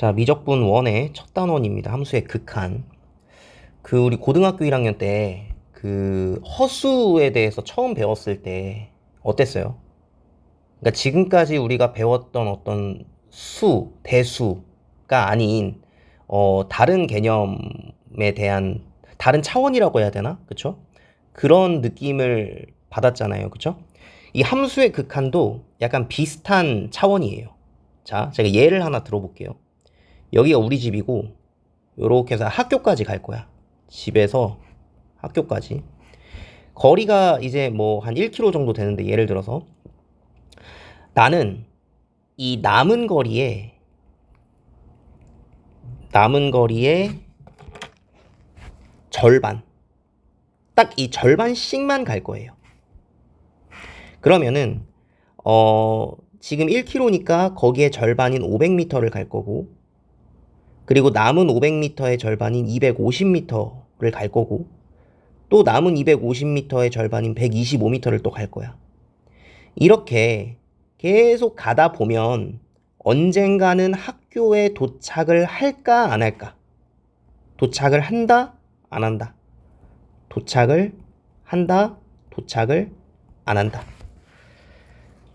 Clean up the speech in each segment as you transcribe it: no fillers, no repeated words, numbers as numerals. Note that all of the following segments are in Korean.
자, 미적분 1의 첫 단원입니다. 함수의 극한. 우리 고등학교 1학년 때 허수에 대해서 처음 배웠을 때 어땠어요? 그러니까 지금까지 우리가 배웠던 어떤 대수가 아닌 다른 개념에 대한 다른 차원이라고 해야 되나? 그쵸? 그런 느낌을 받았잖아요. 그쵸? 이 함수의 극한도 약간 비슷한 차원이에요. 자, 제가 예를 하나 들어볼게요. 여기가 우리 집이고 요렇게 해서 학교까지 갈 거야. 집에서 학교까지. 거리가 이제 뭐 한 1km 정도 되는데 예를 들어서 나는 이 남은 거리의 절반. 딱 이 절반씩만 갈 거예요. 그러면은 지금 1km니까 거기에 절반인 500m를 갈 거고 그리고 남은 500m의 절반인 250m를 갈 거고 또 남은 250m의 절반인 125m를 또 갈 거야. 이렇게 계속 가다 보면 언젠가는 학교에 도착을 할까 안 할까? 도착을 한다 안 한다? 도착을 한다 도착을 안 한다?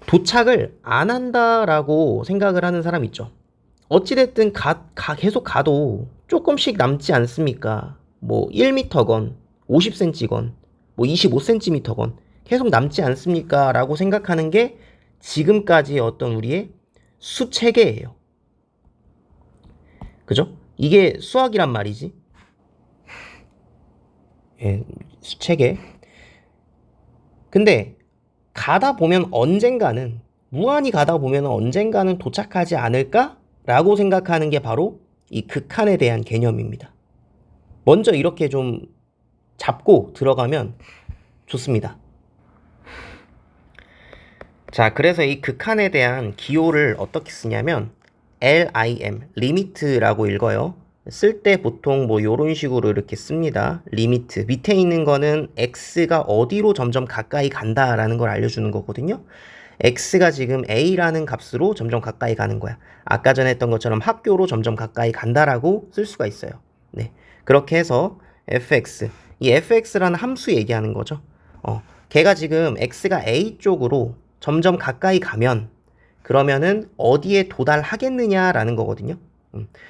도착을 안 한다라고 생각을 하는 사람 있죠. 어찌됐든 계속 가도 조금씩 남지 않습니까? 뭐 1m건 50cm건 뭐 25cm건 계속 남지 않습니까? 라고 생각하는 게 지금까지의 어떤 우리의 수체계예요. 그죠? 이게 수학이란 말이지. 예, 수체계. 근데 가다 보면 언젠가는 무한히 가다 보면 언젠가는 도착하지 않을까? 라고 생각하는 게 바로 이 극한에 대한 개념입니다. 먼저 이렇게 좀 잡고 들어가면 좋습니다. 자, 그래서 이 극한에 대한 기호를 어떻게 쓰냐면 LIM, 리미트라고 읽어요. 쓸 때 보통 뭐 요런 식으로 이렇게 씁니다. 리미트. 밑에 있는 거는 X가 어디로 점점 가까이 간다라는 걸 알려주는 거거든요. X가 지금 A라는 값으로 점점 가까이 가는 거야. 아까 전에 했던 것처럼 학교로 점점 가까이 간다라고 쓸 수가 있어요. 네. 그렇게 해서 fx. 이 fx라는 함수 얘기하는 거죠. 걔가 지금 x가 A 쪽으로 점점 가까이 가면 그러면은 어디에 도달하겠느냐라는 거거든요.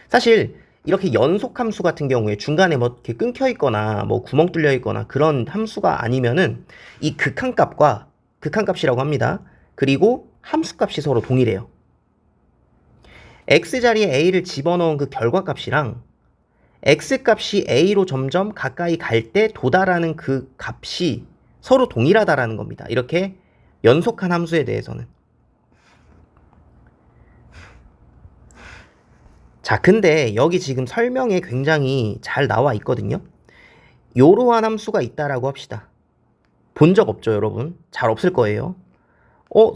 사실 이렇게 연속 함수 같은 경우에 중간에 뭐 이렇게 끊겨 있거나 뭐 구멍 뚫려 있거나 그런 함수가 아니면은 이 극한값이라고 합니다. 그리고 함수값이 서로 동일해요. x 자리에 a를 집어넣은 그 결과값이랑 x값이 a로 점점 가까이 갈 때 도달하는 그 값이 서로 동일하다라는 겁니다. 이렇게 연속한 함수에 대해서는. 자, 근데 여기 지금 설명에 굉장히 잘 나와 있거든요. 요러한 함수가 있다라고 합시다. 본 적 없죠, 여러분? 잘 없을 거예요.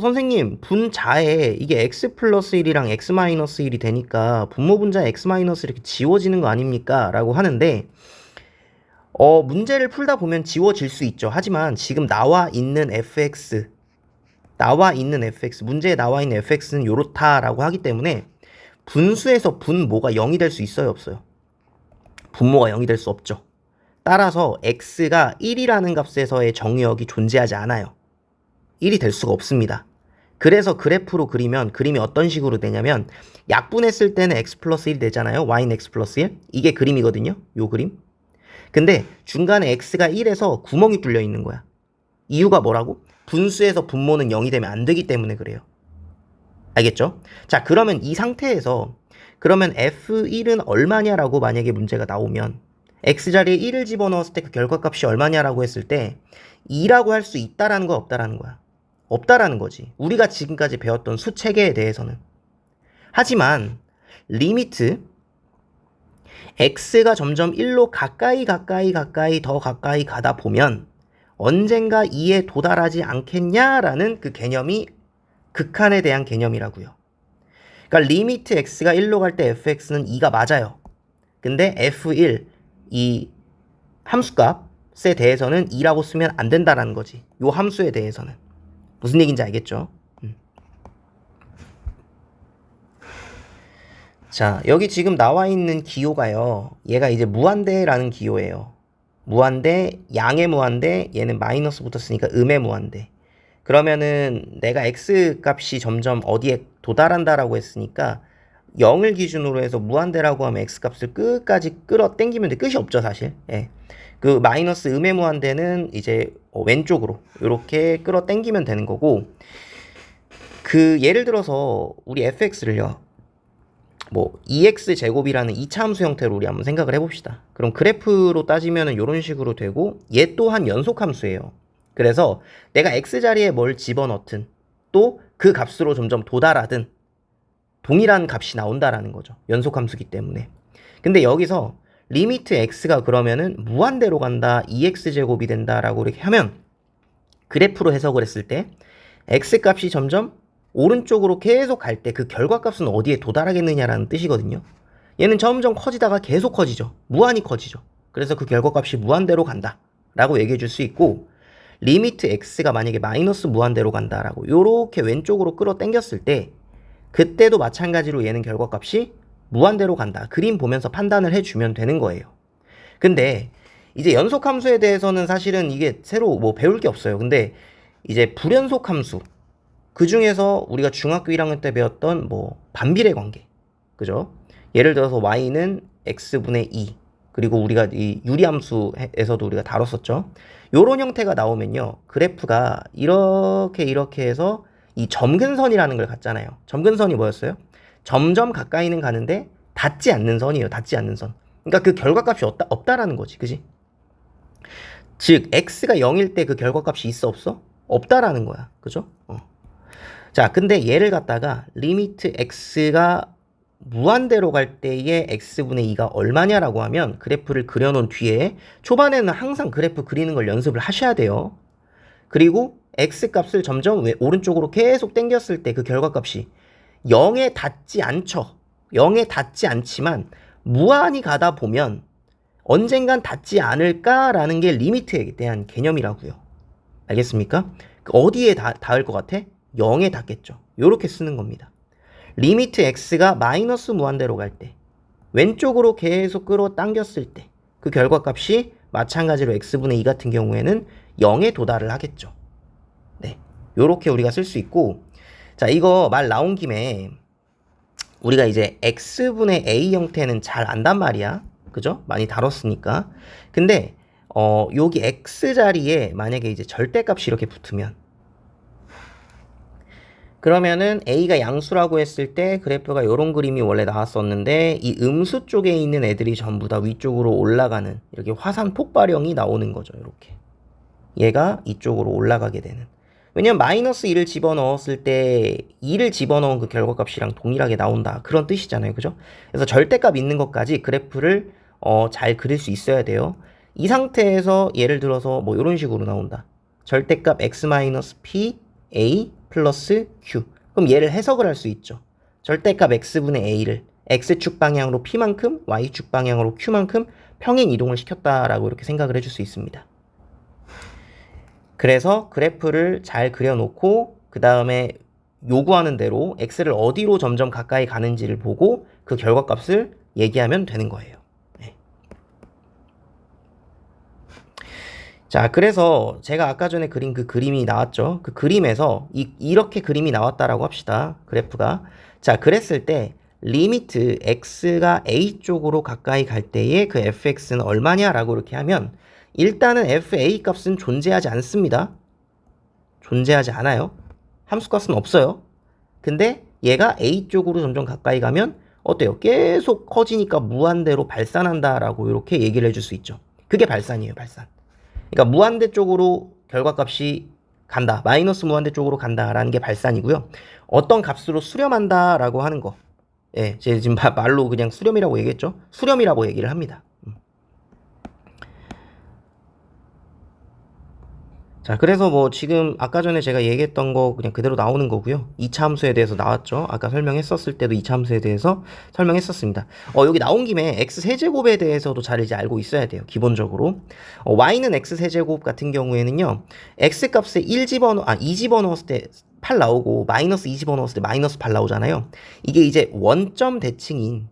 선생님, 분자에 이게 x 플러스 1이랑 x 마이너스 1이 되니까 분모분자 x 마이너스 이렇게 지워지는 거 아닙니까? 라고 하는데 문제를 풀다 보면 지워질 수 있죠. 하지만 지금 나와 있는 fx, 문제에 나와 있는 fx는 요렇다라고 하기 때문에 분수에서 분모가 0이 될 수 있어요, 없어요? 분모가 0이 될 수 없죠. 따라서 x가 1이라는 값에서의 정의역이 존재하지 않아요. 1이 될 수가 없습니다. 그래서 그래프로 그리면 그림이 어떤 식으로 되냐면 약분했을 때는 x 플러스 1이 되잖아요. y는 x 플러스 1. 이게 그림이거든요. 요 그림. 근데 중간에 x가 1에서 구멍이 뚫려 있는 거야. 이유가 뭐라고? 분수에서 분모는 0이 되면 안 되기 때문에 그래요. 알겠죠? 자, 그러면 이 상태에서 그러면 f1은 얼마냐라고 만약에 문제가 나오면 x자리에 1을 집어넣었을 때 그 결과값이 얼마냐라고 했을 때 2라고 할 수 있다라는 거 없다라는 거야. 없다라는 거지. 우리가 지금까지 배웠던 수체계에 대해서는. 하지만 리미트 x가 점점 1로 가까이 더 가까이 가다 보면 언젠가 2에 도달하지 않겠냐라는 그 개념이 극한에 대한 개념이라고요. 그러니까 리미트 x가 1로 갈 때 fx는 2가 맞아요. 근데 f1 이 함수값에 대해서는 2라고 쓰면 안 된다라는 거지. 요 함수에 대해서는. 무슨 얘기인지 알겠죠? 자, 여기 지금 나와 있는 기호가요. 얘가 이제 무한대라는 기호예요. 무한대, 양의 무한대, 얘는 마이너스 붙었으니까 음의 무한대. 그러면은 내가 x 값이 점점 어디에 도달한다라고 했으니까 0을 기준으로 해서 무한대라고 하면 x 값을 끝까지 끌어 당기면 돼. 끝이 없죠, 사실. 예. 그 마이너스 음의 무한대는 이제 왼쪽으로 이렇게 끌어 당기면 되는 거고, 그 예를 들어서 우리 fx를요. 뭐 2x 제곱이라는 2차 함수 형태로 우리 한번 생각을 해봅시다. 그럼 그래프로 따지면은 이런 식으로 되고, 얘 또한 연속 함수예요. 그래서 내가 x 자리에 뭘 집어넣든 또 그 값으로 점점 도달하든 동일한 값이 나온다라는 거죠. 연속 함수기 때문에. 근데 여기서 리미트 x가 그러면은 무한대로 간다, 2x 제곱이 된다라고 이렇게 하면, 그래프로 해석을 했을 때 x 값이 점점 오른쪽으로 계속 갈 때 그 결과값은 어디에 도달하겠느냐라는 뜻이거든요. 얘는 점점 커지다가 계속 커지죠. 무한히 커지죠. 그래서 그 결과값이 무한대로 간다 라고 얘기해 줄 수 있고, 리미트 x가 만약에 마이너스 무한대로 간다라고 요렇게 왼쪽으로 끌어 당겼을 때, 그때도 마찬가지로 얘는 결과값이 무한대로 간다. 그림 보면서 판단을 해주면 되는 거예요. 근데 이제 연속함수에 대해서는 사실은 이게 새로 뭐 배울 게 없어요. 근데 이제 불연속함수, 그 중에서 우리가 중학교 1학년 때 배웠던 뭐 반비례 관계, 그죠? 예를 들어서 y는 x분의 2, 그리고 우리가 이 유리함수에서도 우리가 다뤘었죠. 요런 형태가 나오면요, 그래프가 이렇게 해서 이 점근선이라는 걸 갖잖아요. 점근선이 뭐였어요? 점점 가까이는 가는데 닿지 않는 선이에요. 닿지 않는 선. 그러니까 그 결과값이 없다라는 거지, 그지? 즉 x가 0일 때 그 결과값이 있어 없어? 없다라는 거야, 그죠? 자, 근데 얘를 갖다가 리미트 x가 무한대로 갈 때의 x분의 2가 얼마냐라고 하면, 그래프를 그려놓은 뒤에 초반에는 항상 그래프 그리는 걸 연습을 하셔야 돼요. 그리고 x 값을 점점 오른쪽으로 계속 당겼을 때 그 결과값이 0에 닿지 않죠. 0에 닿지 않지만 무한히 가다 보면 언젠간 닿지 않을까라는 게 리미트에 대한 개념이라고요. 알겠습니까? 어디에 닿을 것 같아? 0에 닿겠죠. 이렇게 쓰는 겁니다. 리미트 x가 마이너스 무한대로 갈 때, 왼쪽으로 계속 끌어당겼을 때 그 결과값이 마찬가지로 x분의 2 같은 경우에는 0에 도달을 하겠죠. 네, 요렇게 우리가 쓸 수 있고, 자, 이거 말 나온 김에 우리가 이제 x분의 a 형태는 잘 안단 말이야. 그죠? 많이 다뤘으니까. 근데 여기 x 자리에 만약에 이제 절대값이 이렇게 붙으면, 그러면은 a가 양수라고 했을 때 그래프가 이런 그림이 원래 나왔었는데, 이 음수 쪽에 있는 애들이 전부 다 위쪽으로 올라가는 이렇게 화산 폭발형이 나오는 거죠. 이렇게 얘가 이쪽으로 올라가게 되는. 왜냐면 마이너스 2를 집어넣었을 때 2를 집어넣은 그 결과값이랑 동일하게 나온다, 그런 뜻이잖아요. 그죠? 그래서 절대값 있는 것까지 그래프를 잘 그릴 수 있어야 돼요. 이 상태에서 예를 들어서 뭐 이런 식으로 나온다. 절대값 x-p a 플러스 q. 그럼 얘를 해석을 할 수 있죠. 절대값 x분의 a를 x축 방향으로 p만큼, y축 방향으로 q만큼 평행 이동을 시켰다라고 이렇게 생각을 해줄 수 있습니다. 그래서 그래프를 잘 그려놓고 그 다음에 요구하는 대로 x를 어디로 점점 가까이 가는지를 보고 그 결과값을 얘기하면 되는 거예요. 네. 자, 그래서 제가 아까 전에 그린 그 그림이 나왔죠. 그 그림에서 이렇게 그림이 나왔다라고 합시다. 그래프가. 자, 그랬을 때 리미트 x가 a 쪽으로 가까이 갈 때의 그 fx는 얼마냐라고 이렇게 하면, 일단은 fa 값은 존재하지 않습니다. 존재하지 않아요. 함수값은 없어요. 근데 얘가 a 쪽으로 점점 가까이 가면 어때요? 계속 커지니까 무한대로 발산한다라고 이렇게 얘기를 해줄 수 있죠. 그게 발산이에요, 발산. 그러니까 무한대 쪽으로 결과값이 간다, 마이너스 무한대 쪽으로 간다라는 게 발산이고요. 어떤 값으로 수렴한다라고 하는 거, 예, 제가 지금 말로 그냥 수렴이라고 얘기했죠. 수렴이라고 얘기를 합니다. 자, 그래서 뭐 지금 아까 전에 제가 얘기했던 거 그냥 그대로 나오는 거고요. 2차 함수에 대해서 나왔죠. 아까 설명했었을 때도 2차 함수에 대해서 설명했었습니다. 여기 나온 김에 x세제곱에 대해서도 잘 이제 알고 있어야 돼요. 기본적으로. y는 x세제곱 같은 경우에는요, x값에 2 집어넣었을 때 8 나오고 마이너스 2 집어넣었을 때 마이너스 8 나오잖아요. 이게 이제 원점 대칭인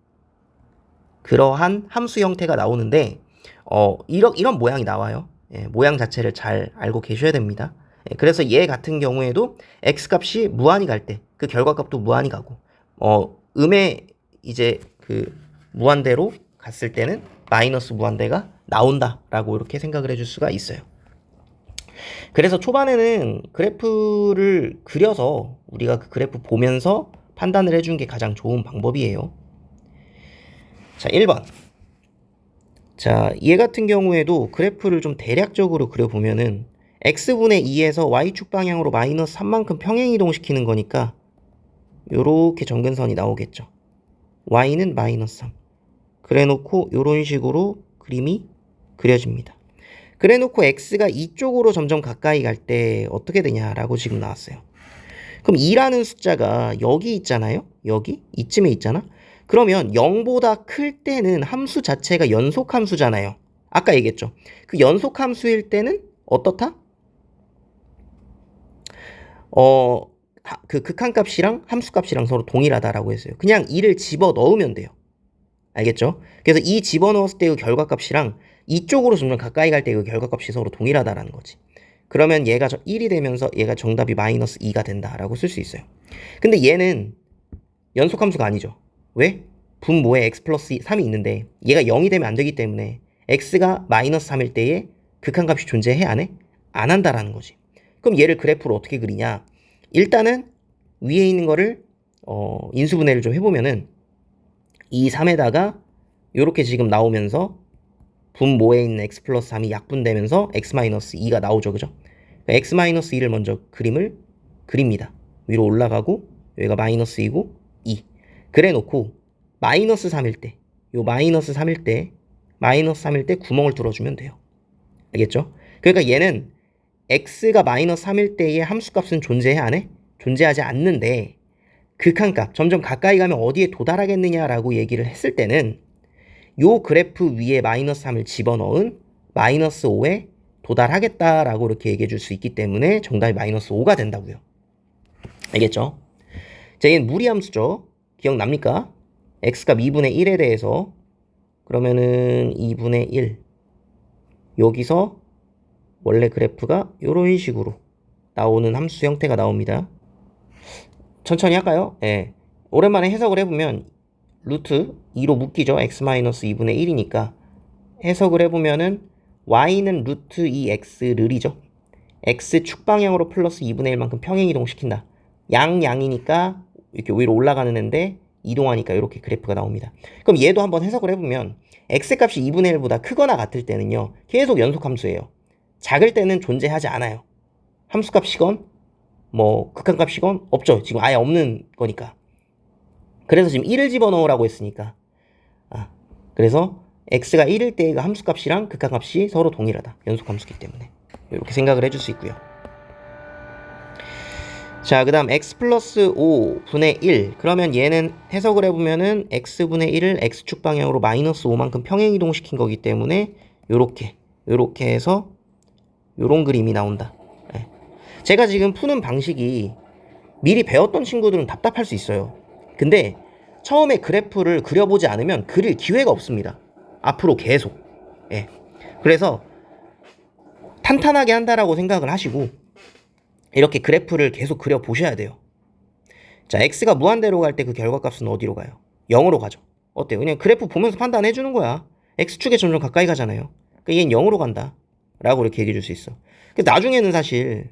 그러한 함수 형태가 나오는데 이런 모양이 나와요. 예, 모양 자체를 잘 알고 계셔야 됩니다. 예, 그래서 얘 같은 경우에도 x값이 무한히 갈 때 그 결과값도 무한히 가고 음의 이제 그 무한대로 갔을 때는 마이너스 무한대가 나온다라고 이렇게 생각을 해줄 수가 있어요. 그래서 초반에는 그래프를 그려서 우리가 그 그래프 보면서 판단을 해주는 게 가장 좋은 방법이에요. 자, 1번. 자, 얘 같은 경우에도 그래프를 좀 대략적으로 그려보면은 x분의 2에서 y축 방향으로 마이너스 3만큼 평행이동시키는 거니까 요렇게 정근선이 나오겠죠. y는 마이너스 3. 그래놓고 요런 식으로 그림이 그려집니다. 그래놓고 x가 이쪽으로 점점 가까이 갈 때 어떻게 되냐라고 지금 나왔어요. 그럼 2라는 숫자가 여기 있잖아요. 여기 이쯤에 있잖아. 그러면 0보다 클 때는 함수 자체가 연속함수잖아요. 아까 얘기했죠. 그 연속함수일 때는 어떻다? 그 극한값이랑 함수값이랑 서로 동일하다라고 했어요. 그냥 2를 집어 넣으면 돼요. 알겠죠? 그래서 2 집어 넣었을 때 그 결과값이랑 이쪽으로 점점 가까이 갈 때 그 결과값이 서로 동일하다라는 거지. 그러면 얘가 1이 되면서 얘가 정답이 마이너스 2가 된다라고 쓸 수 있어요. 근데 얘는 연속함수가 아니죠. 왜? 분모에 x 플러스 3이 있는데 얘가 0이 되면 안 되기 때문에 x가 마이너스 3일 때에 극한값이 존재해 안 해? 안 한다라는 거지. 그럼 얘를 그래프로 어떻게 그리냐? 일단은 위에 있는 거를 인수분해를 좀 해보면은 이 3에다가 요렇게 지금 나오면서 분모에 있는 x 플러스 3이 약분되면서 x 마이너스 2가 나오죠. 그죠? x 마이너스 2를 먼저 그림을 그립니다. 위로 올라가고 여기가 마이너스 2고 2. 그래 놓고 마이너스 3일 때, 요 마이너스 3일 때 구멍을 뚫어주면 돼요. 알겠죠? 그러니까 얘는 x가 마이너스 3일 때의 함수값은 존재해 안 해? 존재하지 않는데 극한값, 점점 가까이 가면 어디에 도달하겠느냐라고 얘기를 했을 때는 요 그래프 위에 마이너스 3을 집어넣은 마이너스 5에 도달하겠다라고 이렇게 얘기해 줄 수 있기 때문에 정답이 마이너스 5가 된다고요. 알겠죠? 자, 얘는 무리함수죠. 기억납니까? x값 2분의 1에 대해서 그러면은 2분의 1 여기서 원래 그래프가 이런 식으로 나오는 함수 형태가 나옵니다. 천천히 할까요? 예. 오랜만에 해석을 해보면 루트 2로 묶이죠. x-2분의 1이니까 해석을 해보면은 y는 루트 2x를이죠. x축 방향으로 플러스 2분의 1만큼 평행 이동시킨다. 양이니까 이렇게 위로 올라가는 애인데 이동하니까 이렇게 그래프가 나옵니다. 그럼 얘도 한번 해석을 해보면 x값이 2분의 1보다 크거나 같을 때는요. 계속 연속함수예요. 작을 때는 존재하지 않아요. 함수값이건 뭐 극한값이건 없죠. 지금 아예 없는 거니까. 그래서 지금 1을 집어넣으라고 했으니까 그래서 x가 1일 때의 그 함수값이랑 극한값이 서로 동일하다. 연속함수기 때문에 이렇게 생각을 해줄 수 있고요. 자, 그 다음 x 플러스 5분의 1 그러면 얘는 해석을 해보면은 x분의 1을 x축 방향으로 마이너스 5만큼 평행 이동시킨 거기 때문에 요렇게 해서 요런 그림이 나온다. 네. 제가 지금 푸는 방식이 미리 배웠던 친구들은 답답할 수 있어요. 근데 처음에 그래프를 그려보지 않으면 그릴 기회가 없습니다. 앞으로 계속. 예. 그래서 탄탄하게 한다라고 생각을 하시고 이렇게 그래프를 계속 그려보셔야 돼요. 자, x가 무한대로 갈 때 그 결과값은 어디로 가요? 0으로 가죠. 어때요? 그냥 그래프 보면서 판단해 주는 거야. x축에 점점 가까이 가잖아요. 그러니까 얘는 0으로 간다 라고 이렇게 얘기해 줄 수 있어. 나중에는 사실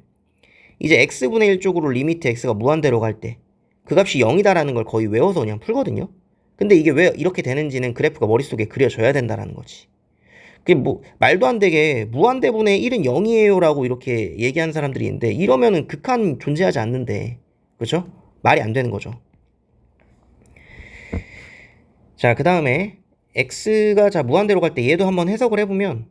이제 x분의 1 쪽으로 리미트 x가 무한대로 갈 때 그 값이 0이다라는 걸 거의 외워서 그냥 풀거든요. 근데 이게 왜 이렇게 되는지는 그래프가 머릿속에 그려져야 된다라는 거지. 그게 뭐 말도 안 되게 무한대분의 1은 0이에요 라고 이렇게 얘기하는 사람들이 있는데 이러면은 극한 존재하지 않는데 그렇죠? 말이 안 되는 거죠. 자, 그 다음에 x가 무한대로 갈 때 얘도 한번 해석을 해보면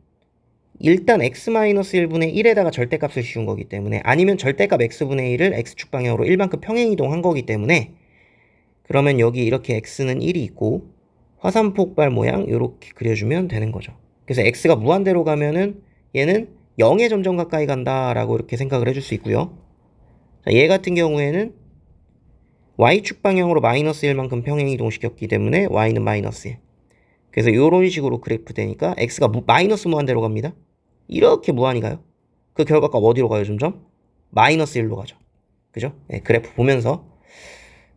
일단 x-1분의 1에다가 절대값을 씌운 거기 때문에 아니면 절대값 x분의 1을 x축 방향으로 1만큼 평행 이동한 거기 때문에 그러면 여기 이렇게 x는 1이 있고 화산폭발 모양 이렇게 그려주면 되는 거죠. 그래서 x가 무한대로 가면은 얘는 0에 점점 가까이 간다라고 이렇게 생각을 해줄 수 있고요. 자, 얘 같은 경우에는 y축 방향으로 마이너스 1만큼 평행 이동시켰기 때문에 y는 마이너스 1. 그래서 이런 식으로 그래프 되니까 x가 마이너스 무한대로 갑니다. 이렇게 무한히 가요. 그 결과값 어디로 가요, 점점? 마이너스 1로 가죠. 그죠? 네, 그래프 보면서.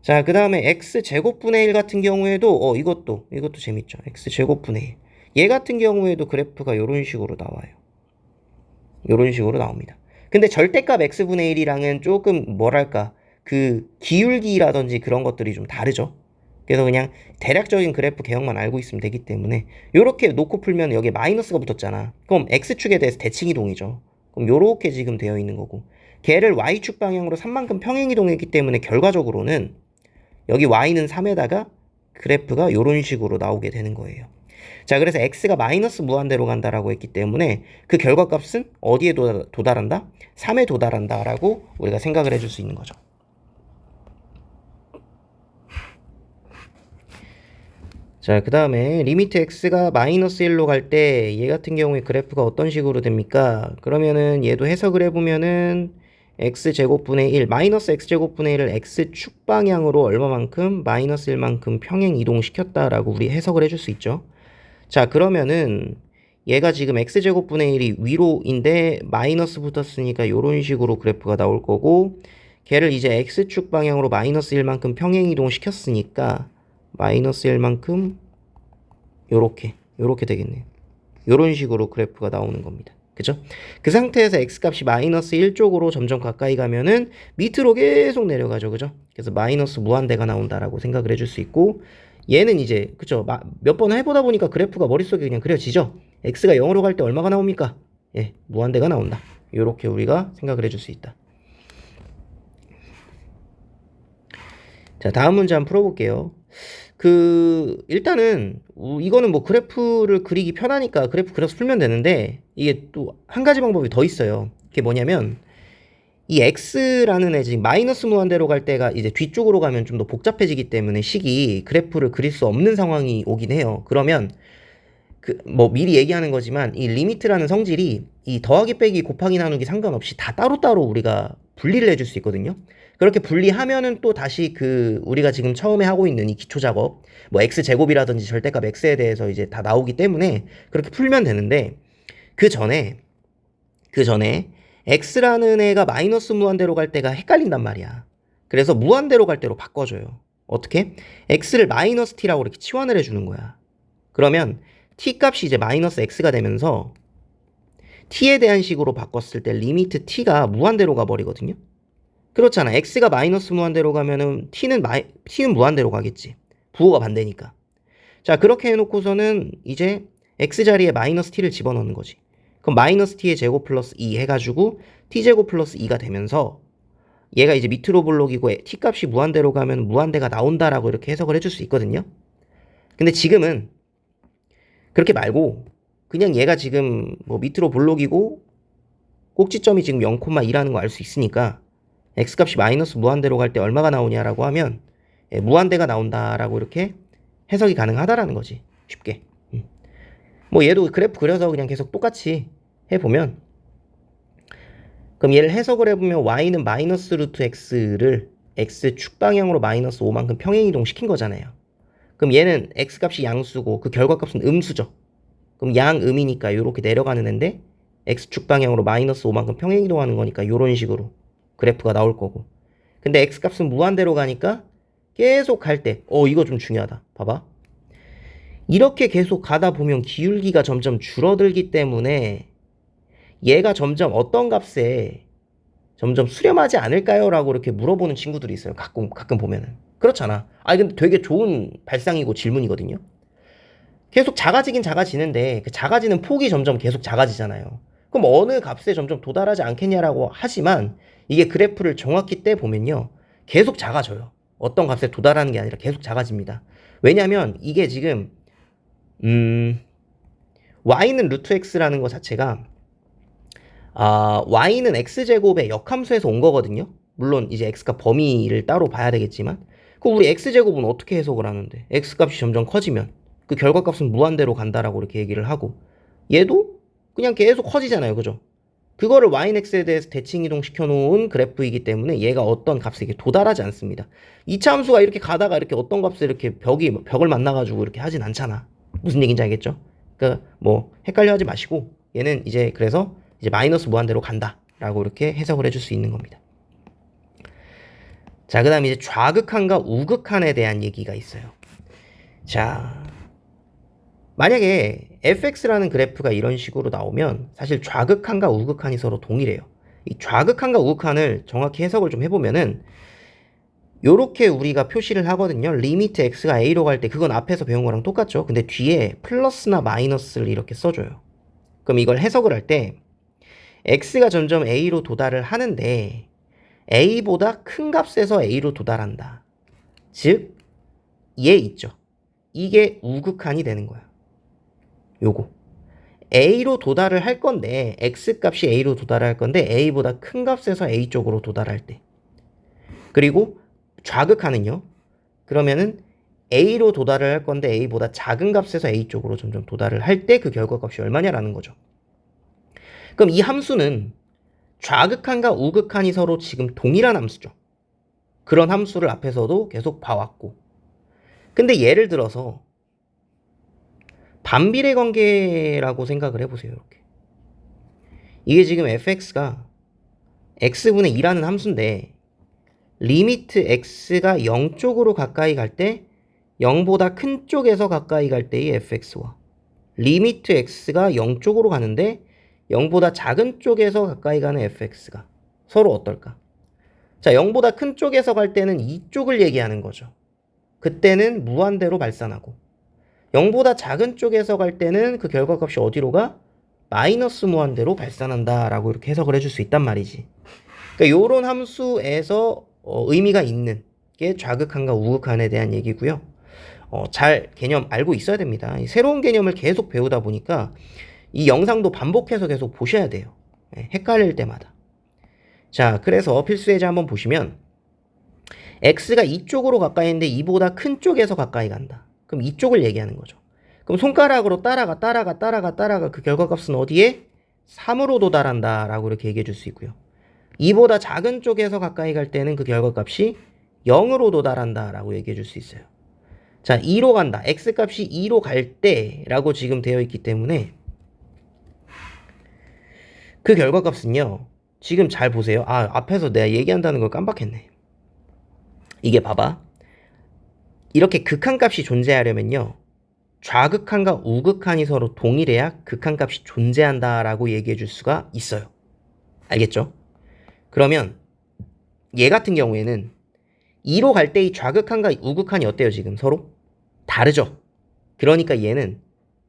자, 그 다음에 x제곱분의 1 같은 경우에도 이것도 재밌죠. x제곱분의 1. 얘 같은 경우에도 그래프가 이런 식으로 나와요. 이런 식으로 나옵니다. 근데 절대값 x분의 1이랑은 조금 뭐랄까 그 기울기라든지 그런 것들이 좀 다르죠. 그래서 그냥 대략적인 그래프 개형만 알고 있으면 되기 때문에 이렇게 놓고 풀면 여기에 마이너스가 붙었잖아. 그럼 x축에 대해서 대칭이동이죠. 그럼 요렇게 지금 되어 있는 거고, 걔를 y축 방향으로 3만큼 평행이동했기 때문에 결과적으로는 여기 y는 3에다가 그래프가 요런 식으로 나오게 되는 거예요. 자, 그래서 x가 마이너스 무한대로 간다라고 했기 때문에 그 결과값은 어디에 도달한다? 3에 도달한다 라고 우리가 생각을 해줄 수 있는 거죠. 자, 그 다음에 리미트 x가 마이너스 1로 갈 때 얘 같은 경우에 그래프가 어떤 식으로 됩니까? 그러면은 얘도 해석을 해보면은 x제곱분의 1, 마이너스 x제곱분의 1을 x축 방향으로 얼마만큼? 마이너스 1만큼 평행 이동시켰다라고 우리 해석을 해줄 수 있죠. 자, 그러면은 얘가 지금 x제곱분의 1이 위로인데 마이너스 붙었으니까 이런 식으로 그래프가 나올 거고, 걔를 이제 x축 방향으로 마이너스 1만큼 평행 이동시켰으니까 마이너스 1만큼 요렇게 되겠네요. 요런 식으로 그래프가 나오는 겁니다. 그죠? 그 상태에서 x값이 마이너스 1 쪽으로 점점 가까이 가면은 밑으로 계속 내려가죠. 그죠? 그래서 마이너스 무한대가 나온다라고 생각을 해줄 수 있고, 얘는 이제 그죠? 몇 번 해보다 보니까 그래프가 머릿속에 그냥 그려지죠? x가 0으로 갈 때 얼마가 나옵니까? 예, 무한대가 나온다. 요렇게 우리가 생각을 해줄 수 있다. 자, 다음 문제 한번 풀어볼게요. 일단은 이거는 뭐 그래프를 그리기 편하니까 그래프 그려서 풀면 되는데, 이게 또 한 가지 방법이 더 있어요. 그게 뭐냐면 이 x라는 애 지금 마이너스 무한대로 갈 때가 이제 뒤쪽으로 가면 좀 더 복잡해지기 때문에 식이 그래프를 그릴 수 없는 상황이 오긴 해요. 그러면 뭐 미리 얘기하는 거지만 이 리미트라는 성질이 이 더하기 빼기 곱하기 나누기 상관없이 다 따로따로 우리가 분리를 해줄 수 있거든요. 그렇게 분리하면은 또 다시 우리가 지금 처음에 하고 있는 이 기초 작업, 뭐 x제곱이라든지 절대값 x에 대해서 이제 다 나오기 때문에 그렇게 풀면 되는데, 그 전에 x라는 애가 마이너스 무한대로 갈 때가 헷갈린단 말이야. 그래서 무한대로 갈 때로 바꿔줘요. 어떻게? x를 마이너스 t라고 이렇게 치환을 해주는 거야. 그러면 t 값이 이제 마이너스 x가 되면서 t에 대한 식으로 바꿨을 때 리미트 t가 무한대로 가버리거든요. 그렇잖아. x가 마이너스 무한대로 가면은 t는 무한대로 가겠지. 부호가 반대니까. 자, 그렇게 해놓고서는 이제 x 자리에 마이너스 t를 집어넣는 거지. 그럼 마이너스 t의 제곱 플러스 2 해가지고 t제곱 플러스 2가 되면서 얘가 이제 밑으로 볼록이고 t 값이 무한대로 가면 무한대가 나온다라고 이렇게 해석을 해줄 수 있거든요. 근데 지금은 그렇게 말고 그냥 얘가 지금 뭐 밑으로 볼록이고 꼭지점이 지금 0,2라는 거 알 수 있으니까 x값이 마이너스 무한대로 갈 때 얼마가 나오냐라고 하면 무한대가 나온다라고 이렇게 해석이 가능하다라는 거지. 쉽게. 뭐 얘도 그래프 그려서 그냥 계속 똑같이 해보면, 그럼 얘를 해석을 해보면 y는 마이너스 루트 x를 x축 방향으로 마이너스 5만큼 평행이동 시킨 거잖아요. 그럼 얘는 x값이 양수고 그 결과값은 음수죠. 그럼 양음이니까 이렇게 내려가는 애인데 x축 방향으로 마이너스 5만큼 평행이동하는 거니까 이런 식으로 그래프가 나올 거고, 근데 x값은 무한대로 가니까 계속 갈 때 이거 좀 중요하다. 봐봐. 이렇게 계속 가다 보면 기울기가 점점 줄어들기 때문에 얘가 점점 어떤 값에 점점 수렴하지 않을까요? 라고 이렇게 물어보는 친구들이 있어요. 가끔 보면은. 그렇잖아. 근데 되게 좋은 발상이고 질문이거든요. 계속 작아지긴 작아지는데 그 작아지는 폭이 점점 계속 작아지잖아요. 그럼 어느 값에 점점 도달하지 않겠냐라고 하지만 이게 그래프를 정확히 떼보면요, 계속 작아져요. 어떤 값에 도달하는 게 아니라 계속 작아집니다. 왜냐면 이게 지금 y는 루트 x라는 것 자체가 y는 x제곱의 역함수에서 온 거거든요. 물론 이제 x가 범위를 따로 봐야 되겠지만, 우리 x제곱은 어떻게 해석을 하는데 x값이 점점 커지면 그 결과값은 무한대로 간다라고 이렇게 얘기를 하고, 얘도 그냥 계속 커지잖아요. 그죠? 그거를 yx에 대해서 대칭 이동시켜 놓은 그래프이기 때문에 얘가 어떤 값에 도달하지 않습니다. 2차 함수가 이렇게 가다가 이렇게 어떤 값에 이렇게 벽을 만나가지고 이렇게 하진 않잖아. 무슨 얘기인지 알겠죠? 그러니까 뭐 헷갈려 하지 마시고 얘는 이제 그래서 이제 마이너스 무한대로 간다라고 이렇게 해석을 해줄 수 있는 겁니다. 자, 그 다음에 이제 좌극한과 우극한에 대한 얘기가 있어요. 자, 만약에 fx라는 그래프가 이런 식으로 나오면 사실 좌극한과 우극한이 서로 동일해요. 이 좌극한과 우극한을 정확히 해석을 좀 해보면은 요렇게 우리가 표시를 하거든요. 리미트 x가 a로 갈 때 그건 앞에서 배운 거랑 똑같죠. 근데 뒤에 플러스나 마이너스를 이렇게 써줘요. 그럼 이걸 해석을 할 때 x가 점점 a로 도달을 하는데 a보다 큰 값에서 a로 도달한다. 즉, 얘 있죠. 이게 우극한이 되는 거야. 요거. a로 도달을 할 건데 x값이 a로 도달할 건데 a보다 큰 값에서 a 쪽으로 도달할 때. 그리고 좌극한은요. 그러면은 a로 도달을 할 건데 a보다 작은 값에서 a 쪽으로 점점 도달을 할 때 그 결과값이 얼마냐라는 거죠. 그럼 이 함수는 좌극한과 우극한이 서로 지금 동일한 함수죠. 그런 함수를 앞에서도 계속 봐왔고. 근데 예를 들어서 반비례 관계라고 생각을 해보세요. 이렇게. 이게 지금 fx가 x분의 2라는 함수인데 리미트 x가 0쪽으로 가까이 갈 때 0보다 큰 쪽에서 가까이 갈 때의 fx와 리미트 x가 0쪽으로 가는데 0보다 작은 쪽에서 가까이 가는 fx가 서로 어떨까? 자, 0보다 큰 쪽에서 갈 때는 이쪽을 얘기하는 거죠. 그때는 무한대로 발산하고 0보다 작은 쪽에서 갈 때는 그 결과값이 어디로 가? 마이너스 무한대로 발산한다 라고 이렇게 해석을 해줄 수 있단 말이지. 그러니까 요런 함수에서 의미가 있는 게 좌극한과 우극한에 대한 얘기고요. 잘 개념 알고 있어야 됩니다. 새로운 개념을 계속 배우다 보니까 이 영상도 반복해서 계속 보셔야 돼요. 헷갈릴 때마다. 자, 그래서 필수 예제 한번 보시면 x가 이쪽으로 가까이 있는데 이보다 큰 쪽에서 가까이 간다. 그럼 이쪽을 얘기하는 거죠. 그럼 손가락으로 따라가 그 결과값은 어디에? 3으로 도달한다 라고 이렇게 얘기해 줄 수 있고요. 2보다 작은 쪽에서 가까이 갈 때는 그 결과값이 0으로 도달한다 라고 얘기해 줄 수 있어요. 자, 2로 간다. x값이 2로 갈 때 라고 지금 되어 있기 때문에 그 결과값은요. 지금 잘 보세요. 앞에서 내가 얘기한다는 걸 깜빡했네. 이게 봐봐. 이렇게 극한값이 존재하려면요. 좌극한과 우극한이 서로 동일해야 극한값이 존재한다라고 얘기해 줄 수가 있어요. 알겠죠? 그러면 얘 같은 경우에는 2로 갈 때 이 좌극한과 우극한이 어때요? 지금 서로? 다르죠? 그러니까 얘는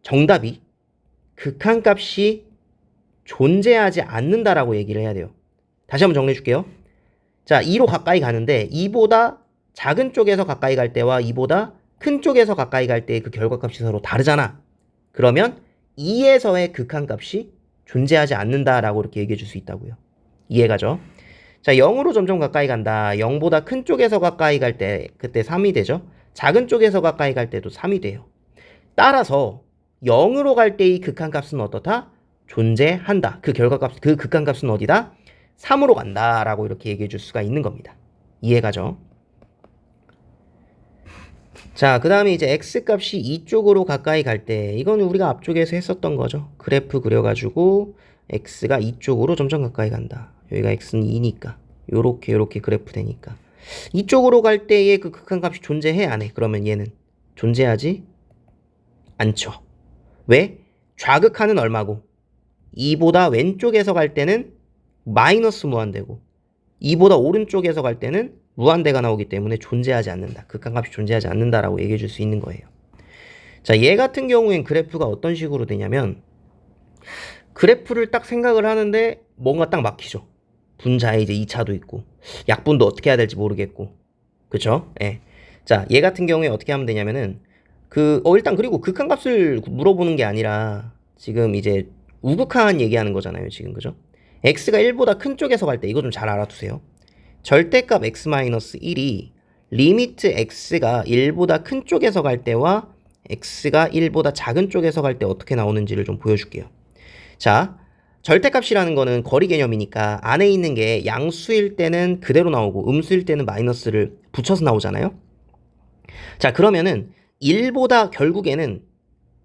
정답이 극한값이 존재하지 않는다라고 얘기를 해야 돼요. 다시 한번 정리해 줄게요. 자, 2로 가까이 가는데 2보다 작은 쪽에서 가까이 갈 때와 2보다 큰 쪽에서 가까이 갈 때 그 결과값이 서로 다르잖아. 그러면 2에서의 극한값이 존재하지 않는다라고 이렇게 얘기해 줄 수 있다고요. 이해가죠? 자, 0으로 점점 가까이 간다. 0보다 큰 쪽에서 가까이 갈 때 그때 3이 되죠. 작은 쪽에서 가까이 갈 때도 3이 돼요. 따라서 0으로 갈 때 이 극한값은 어떻다? 존재한다. 그 결과값, 그 극한값은 어디다? 3으로 간다라고 이렇게 얘기해 줄 수가 있는 겁니다. 이해가죠? 자, 그 다음에 이제 x값이 이쪽으로 가까이 갈 때 이건 우리가 앞쪽에서 했었던 거죠. 그래프 그려가지고 x가 이쪽으로 점점 가까이 간다. 여기가 x는 2니까 요렇게 그래프 되니까 이쪽으로 갈 때의 그 극한값이 존재해 안 해? 그러면 얘는 존재하지 않죠. 왜? 좌극한은 얼마고 2보다 왼쪽에서 갈 때는 마이너스 무한대고 2보다 오른쪽에서 갈 때는 무한대가 나오기 때문에 존재하지 않는다. 극한값이 존재하지 않는다라고 얘기해 줄 수 있는 거예요. 자, 얘 같은 경우엔 그래프가 어떤 식으로 되냐면 그래프를 딱 생각을 하는데 뭔가 딱 막히죠. 분자에 이제 2차도 있고 약분도 어떻게 해야 될지 모르겠고 그쵸? 예. 자, 얘 같은 경우에 어떻게 하면 되냐면은 일단 그리고 극한값을 물어보는 게 아니라 지금 이제 우극한 얘기하는 거잖아요. 지금 그죠? x가 1보다 큰 쪽에서 갈 때 이거 좀 잘 알아두세요. 절대값 x-1이 리미트 x가 1보다 큰 쪽에서 갈 때와 x가 1보다 작은 쪽에서 갈 때 어떻게 나오는지를 좀 보여줄게요. 자, 절대값이라는 거는 거리 개념이니까 안에 있는 게 양수일 때는 그대로 나오고 음수일 때는 마이너스를 붙여서 나오잖아요. 자, 그러면은 1보다 결국에는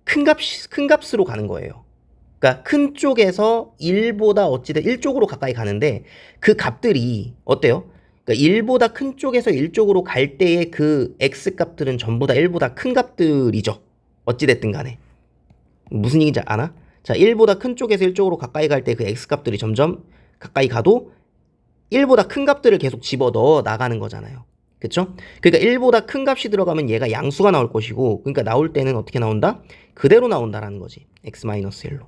큰 값으로 가는 거예요. 그러니까 큰 쪽에서 1보다 어찌든 1쪽으로 가까이 가는데 그 값들이 어때요? 그러니까 1보다 큰 쪽에서 1쪽으로 갈 때의 그 x 값들은 전부 다 1보다 큰 값들이죠. 어찌됐든 간에. 무슨 얘기인지 아나? 자, 1보다 큰 쪽에서 1쪽으로 가까이 갈 때 그 x 값들이 점점 가까이 가도 1보다 큰 값들을 계속 집어넣어 나가는 거잖아요. 그쵸? 그러니까 1보다 큰 값이 들어가면 얘가 양수가 나올 것이고, 그러니까 나올 때는 어떻게 나온다? 그대로 나온다라는 거지. x-1로.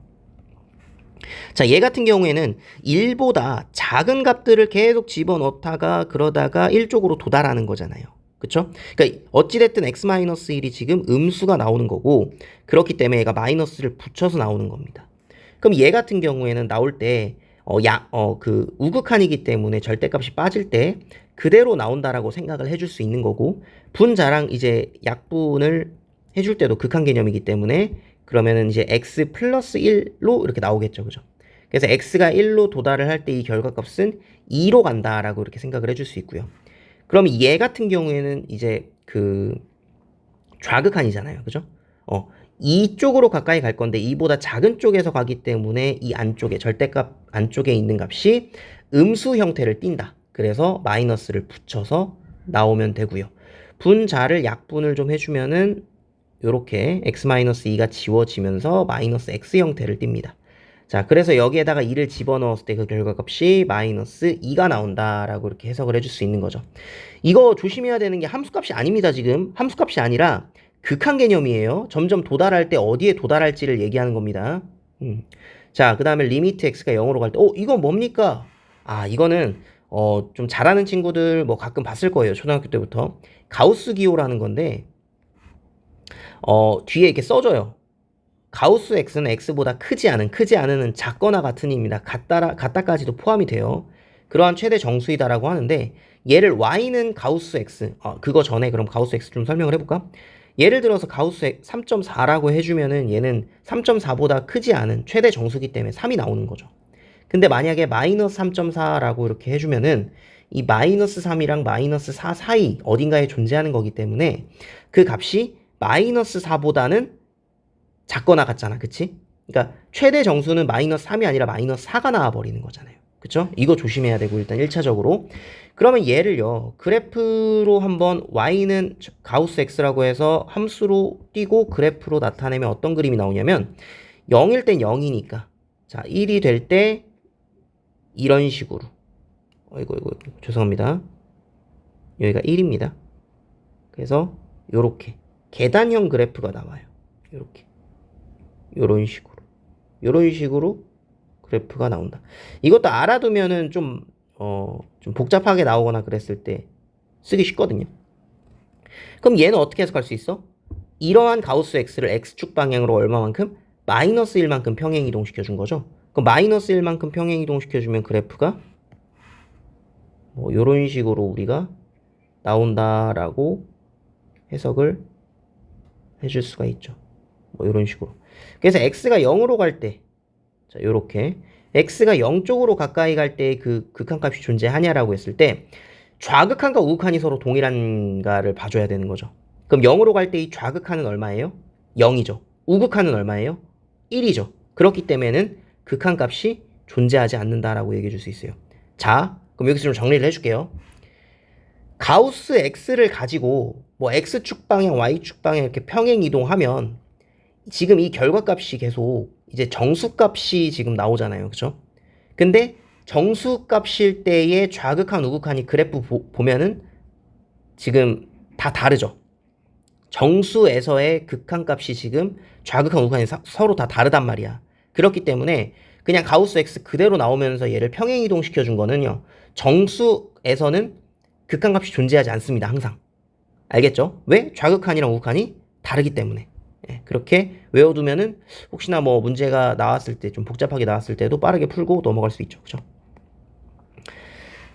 자, 얘 같은 경우에는 1보다 작은 값들을 계속 집어넣다가 그러다가 1쪽으로 도달하는 거잖아요. 그쵸? 그러니까 어찌됐든 x-1이 지금 음수가 나오는 거고, 그렇기 때문에 얘가 마이너스를 붙여서 나오는 겁니다. 그럼 얘 같은 경우에는 나올 때 그 우극한이기 때문에 절대값이 빠질 때 그대로 나온다라고 생각을 해줄 수 있는 거고, 분자랑 이제 약분을 해줄 때도 극한 개념이기 때문에 그러면은 이제 x 플러스 1로 이렇게 나오겠죠. 그죠? 그래서 x가 1로 도달을 할 때 이 결과값은 2로 간다라고 이렇게 생각을 해줄 수 있고요. 그럼 얘 같은 경우에는 이제 그 좌극한이잖아요. 그죠? 이쪽으로 가까이 갈 건데 이보다 작은 쪽에서 가기 때문에 이 안쪽에 절대값 안쪽에 있는 값이 음수 형태를 띈다. 그래서 마이너스를 붙여서 나오면 되고요. 분자를 약분을 좀 해주면은 요렇게 x-2가 지워지면서 마이너스 x 형태를 띱니다. 자, 그래서 여기에다가 2를 집어넣었을 때 그 결과값이 마이너스 2가 나온다라고 이렇게 해석을 해줄 수 있는 거죠. 이거 조심해야 되는 게 함수값이 아닙니다. 지금 함수값이 아니라 극한 개념이에요. 점점 도달할 때 어디에 도달할지를 얘기하는 겁니다. 자, 그 다음에 리미트 x가 0으로 갈 때, 이건 뭡니까? 이거는 좀 잘하는 친구들 뭐 가끔 봤을 거예요. 초등학교 때부터. 가우스 기호라는 건데 뒤에 이렇게 써줘요. 가우스 x는 x보다 크지 않은 작거나 같은입니다. 같다까지도 포함이 돼요. 그러한 최대 정수이다라고 하는데 얘를 y는 가우스 x 그거 전에 그럼 가우스 x 좀 설명을 해볼까? 예를 들어서 가우스 3.4라고 해주면은 얘는 3.4보다 크지 않은 최대 정수기 때문에 3이 나오는 거죠. 근데 만약에 마이너스 3.4라고 이렇게 해주면은 이 마이너스 3이랑 마이너스 4 사이 어딘가에 존재하는 거기 때문에 그 값이 마이너스 4보다는 작거나 같잖아. 그치? 그러니까 최대 정수는 마이너스 3이 아니라 마이너스 4가 나와버리는 거잖아요. 그쵸? 이거 조심해야 되고 일단 1차적으로. 그러면 얘를요. 그래프로 한번 y는 가우스 x라고 해서 함수로 띄고 그래프로 나타내면 어떤 그림이 나오냐면 0일 땐 0이니까 자 1이 될 때 이런 식으로 이거 죄송합니다. 여기가 1입니다. 그래서 요렇게 계단형 그래프가 나와요. 요렇게 요런 식으로 그래프가 나온다. 이것도 알아두면은 좀 복잡하게 나오거나 그랬을 때 쓰기 쉽거든요. 그럼 얘는 어떻게 해석할 수 있어? 이러한 가우스 x를 x축 방향으로 얼마만큼? 마이너스 1만큼 평행 이동시켜 준 거죠. 그럼 마이너스 1만큼 평행 이동시켜 주면 그래프가 뭐 요런 식으로 우리가 나온다라고 해석을 해줄 수가 있죠. 뭐 요런 식으로. 그래서 x가 0으로 갈 때, 자, 요렇게 x가 0 쪽으로 가까이 갈 때 그 극한값이 존재하냐라고 했을 때 좌극한과 우극한이 서로 동일한가를 봐줘야 되는 거죠. 그럼 0으로 갈 때 이 좌극한은 얼마예요? 0이죠. 우극한은 얼마예요? 1이죠. 그렇기 때문에는 극한값이 존재하지 않는다라고 얘기해 줄 수 있어요. 자, 그럼 여기서 좀 정리를 해줄게요. 가우스 x를 가지고 뭐 x축 방향, y축 방향 이렇게 평행 이동하면 지금 이 결과값이 계속 이제 정수값이 지금 나오잖아요. 그죠? 근데 정수값일 때의 좌극한, 우극한이 그래프 보면은 지금 다 다르죠. 정수에서의 극한값이 지금 좌극한, 우극한이 서로 다 다르단 말이야. 그렇기 때문에 그냥 가우스 x 그대로 나오면서 얘를 평행 이동시켜 준 거는요. 정수에서는 극한값이 존재하지 않습니다. 항상. 알겠죠? 왜? 좌극한이랑 우극한이 다르기 때문에. 그렇게 외워두면은 혹시나 뭐 문제가 나왔을 때 좀 복잡하게 나왔을 때도 빠르게 풀고 넘어갈 수 있죠. 그죠?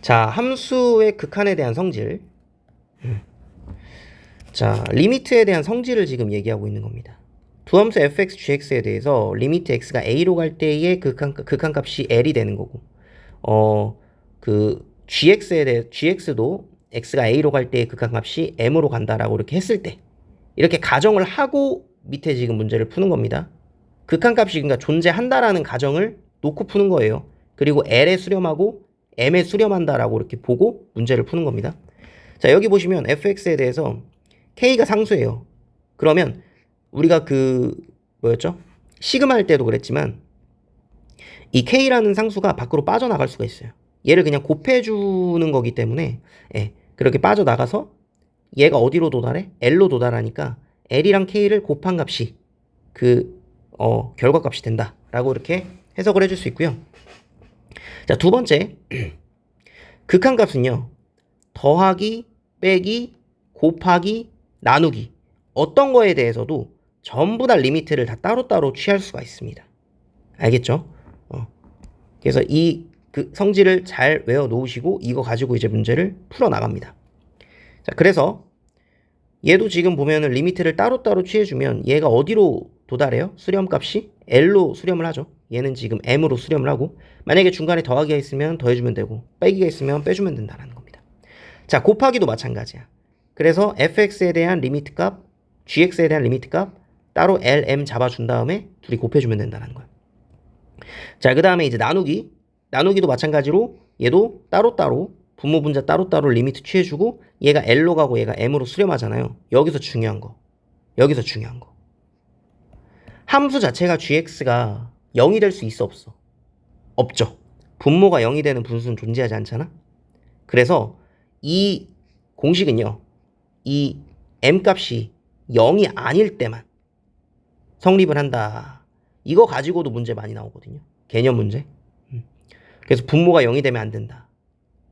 자, 함수의 극한에 대한 성질. 자, 리미트에 대한 성질을 지금 얘기하고 있는 겁니다. 두 함수 fx, gx에 대해서 리미트 x가 a로 갈 때의 극한값이 l이 되는 거고, gx도 x가 a로 갈 때의 극한값이 m으로 간다라고 이렇게 했을 때, 이렇게 가정을 하고 밑에 지금 문제를 푸는 겁니다. 극한값이 그러니까 존재한다라는 가정을 놓고 푸는 거예요. 그리고 L에 수렴하고 M에 수렴한다라고 이렇게 보고 문제를 푸는 겁니다. 자, 여기 보시면 fx에 대해서 k가 상수예요. 그러면 우리가 뭐였죠? 시그마 할 때도 그랬지만 이 k라는 상수가 밖으로 빠져나갈 수가 있어요. 얘를 그냥 곱해주는 거기 때문에 그렇게 빠져나가서 얘가 어디로 도달해? L로 도달하니까 L이랑 K를 곱한 값이 결과값이 된다라고 이렇게 해석을 해줄 수 있고요. 자, 두 번째 극한값은요, 더하기, 빼기, 곱하기, 나누기 어떤 거에 대해서도 전부 다 리미트를 다 따로따로 취할 수가 있습니다. 알겠죠? 그래서 성질을 잘 외워 놓으시고 이거 가지고 이제 문제를 풀어 나갑니다. 자, 그래서 얘도 지금 보면은 리미트를 따로따로 취해주면 얘가 어디로 도달해요? 수렴값이 L로 수렴을 하죠. 얘는 지금 M으로 수렴을 하고, 만약에 중간에 더하기가 있으면 더해주면 되고 빼기가 있으면 빼주면 된다는 겁니다. 자, 곱하기도 마찬가지야. 그래서 fx에 대한 리미트 값, gx에 대한 리미트 값 따로 L, M 잡아준 다음에 둘이 곱해주면 된다는 거야. 자, 그 다음에 이제 나누기도 마찬가지로 얘도 따로따로 분모 분자 따로따로 리미트 취해주고 얘가 L로 가고 얘가 M으로 수렴하잖아요. 여기서 중요한 거. 함수 자체가 gx가 0이 될 수 있어 없어? 없죠. 분모가 0이 되는 분수는 존재하지 않잖아. 그래서 이 공식은요, 이 m값이 0이 아닐 때만 성립을 한다. 이거 가지고도 문제 많이 나오거든요. 개념 문제. 그래서 분모가 0이 되면 안 된다.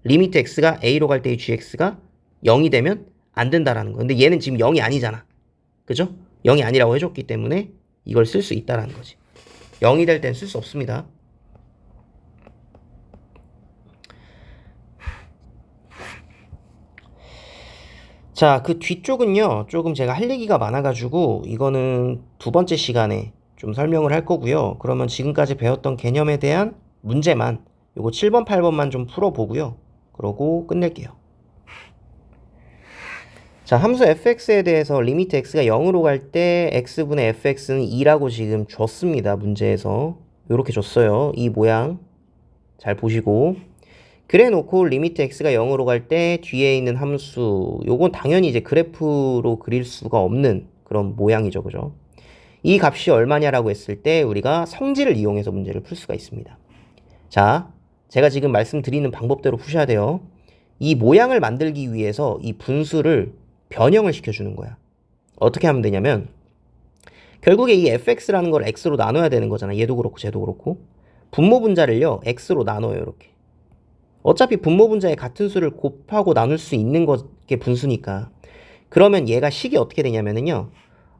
리미트 x가 a로 갈 때의 gx가 0이 되면 안 된다라는 거. 근데 얘는 지금 0이 아니잖아. 그죠? 0이 아니라고 해줬기 때문에 이걸 쓸 수 있다라는 거지. 0이 될 땐 쓸 수 없습니다. 자, 그 뒤쪽은요, 조금 제가 할 얘기가 많아가지고 이거는 두 번째 시간에 좀 설명을 할 거고요. 그러면 지금까지 배웠던 개념에 대한 문제만 요거 7번, 8번만 좀 풀어보고요. 그러고 끝낼게요. 자, 함수 fx에 대해서 리미트 x가 0으로 갈 때 x분의 fx는 2라고 지금 줬습니다. 문제에서 요렇게 줬어요. 이 모양 잘 보시고, 그래 놓고 리미트 x가 0으로 갈 때 뒤에 있는 함수, 요건 당연히 이제 그래프로 그릴 수가 없는 그런 모양이죠. 그죠? 이 값이 얼마냐라고 했을 때 우리가 성질을 이용해서 문제를 풀 수가 있습니다. 자, 제가 지금 말씀드리는 방법대로 푸셔야 돼요. 이 모양을 만들기 위해서 이 분수를 변형을 시켜주는 거야. 어떻게 하면 되냐면, 결국에 이 fx라는 걸 x로 나눠야 되는 거잖아. 얘도 그렇고 쟤도 그렇고. 분모 분자를요, x로 나눠요. 이렇게. 어차피 분모 분자에 같은 수를 곱하고 나눌 수 있는 게 분수니까. 그러면 얘가 식이 어떻게 되냐면은요,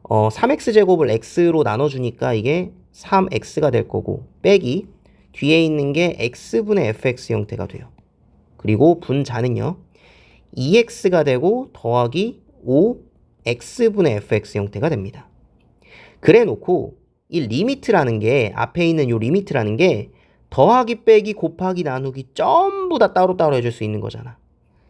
3x제곱을 x로 나눠주니까 이게 3x가 될 거고, 빼기 뒤에 있는 게 x분의 fx 형태가 돼요. 그리고 분자는요, 2x가 되고 더하기 5x분의 fx 형태가 됩니다. 그래 놓고 이 리미트라는 게, 앞에 있는 이 리미트라는 게 더하기, 빼기, 곱하기, 나누기 전부 다 따로따로 해줄 수 있는 거잖아.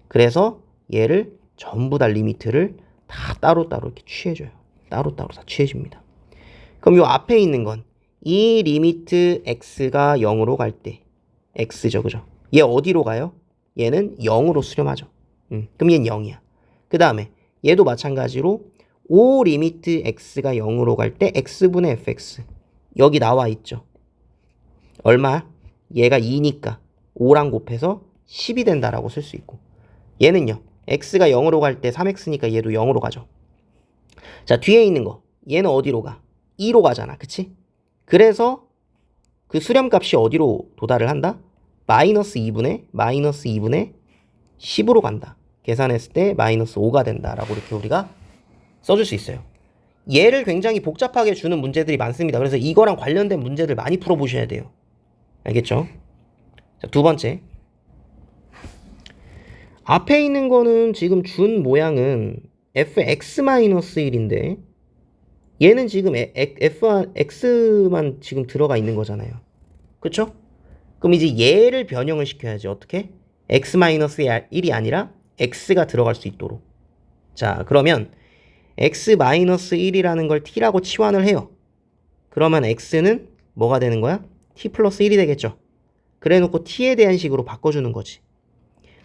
그래서 얘를 전부 다 리미트를 다 따로따로 이렇게 취해줘요. 따로따로 다 취해줍니다. 그럼 요 앞에 있는 건 이 리미트 x가 0으로 갈 때 x죠. 그죠? 얘 어디로 가요? 얘는 0으로 수렴하죠. 그럼 얘는 0이야. 그 다음에 얘도 마찬가지로 5 리미트 x가 0으로 갈 때 x분의 fx 여기 나와 있죠. 얼마? 얘가 2니까 5랑 곱해서 10이 된다라고 쓸 수 있고, 얘는요, x가 0으로 갈 때 3x니까 얘도 0으로 가죠. 자, 뒤에 있는 거 얘는 어디로 가? 2로 가잖아. 그치? 그래서 그 수렴값이 어디로 도달을 한다? 마이너스 2분의 10으로 간다. 계산했을 때 마이너스 5가 된다라고 이렇게 우리가 써줄 수 있어요. 얘를 굉장히 복잡하게 주는 문제들이 많습니다. 그래서 이거랑 관련된 문제들 많이 풀어보셔야 돼요. 알겠죠? 자, 두 번째. 앞에 있는 거는 지금 준 모양은 fx-1인데 얘는 지금 X만 지금 들어가 있는 거잖아요. 그쵸? 그럼 이제 얘를 변형을 시켜야지. 어떻게? X-1이 아니라 X가 들어갈 수 있도록. 자, 그러면 X-1이라는 걸 T라고 치환을 해요. 그러면 X는 뭐가 되는 거야? T 플러스 1이 되겠죠. 그래 놓고 T에 대한 식으로 바꿔주는 거지.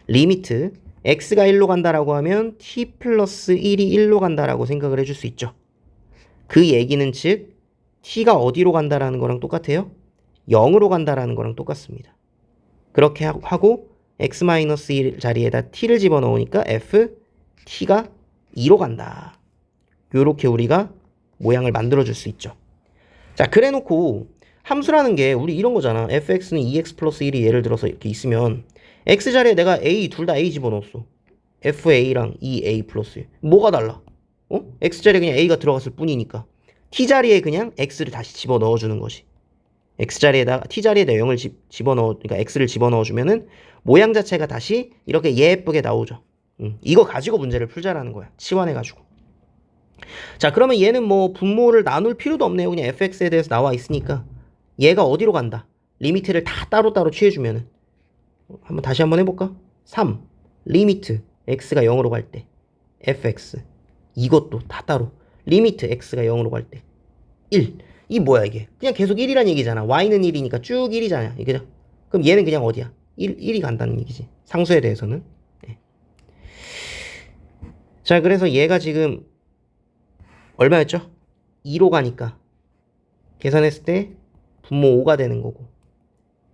리미트 X가 1로 간다라고 하면 T 플러스 1이 1로 간다라고 생각을 해줄 수 있죠. 그 얘기는 즉 T가 어디로 간다라는 거랑 똑같아요? 0으로 간다라는 거랑 똑같습니다. 그렇게 하고 X-1 자리에다 T를 집어넣으니까 F, T가 2로 간다. 요렇게 우리가 모양을 만들어줄 수 있죠. 자, 그래 놓고 함수라는 게 우리 이런 거잖아. fx는 2x 플러스 1이 예를 들어서 이렇게 있으면 x 자리에 내가 a 둘 다 a 집어넣었어. fa랑 2a 플러스 1. 뭐가 달라? x 자리에 그냥 a가 들어갔을 뿐이니까 t 자리에 그냥 x를 다시 집어넣어주는 거지. x 자리에다가 t 자리에다 0을 그러니까 x를 집어넣어주면은 모양 자체가 다시 이렇게 예쁘게 나오죠. 이거 가지고 문제를 풀자라는 거야. 치환해가지고. 자, 그러면 얘는 뭐 분모를 나눌 필요도 없네요. 그냥 fx에 대해서 나와 있으니까 얘가 어디로 간다? 리미트를 다 따로따로 취해주면은 다시 한번 해볼까? 3 리미트 x가 0으로 갈 때 fx 이것도 다 따로 리미트 x가 0으로 갈 때 1. 이 뭐야 이게? 그냥 계속 1이란 얘기잖아. y는 1이니까 쭉 1이잖아. 그죠? 그럼 얘는 그냥 어디야? 1이 간다는 얘기지. 상수에 대해서는. 네. 자, 그래서 얘가 지금 얼마였죠? 2로 가니까 계산했을 때 분모 5가 되는 거고,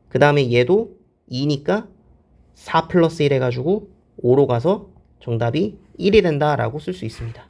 그 다음에 얘도 2니까 4 플러스 1 해가지고 5로 가서 정답이 1이 된다라고 쓸 수 있습니다.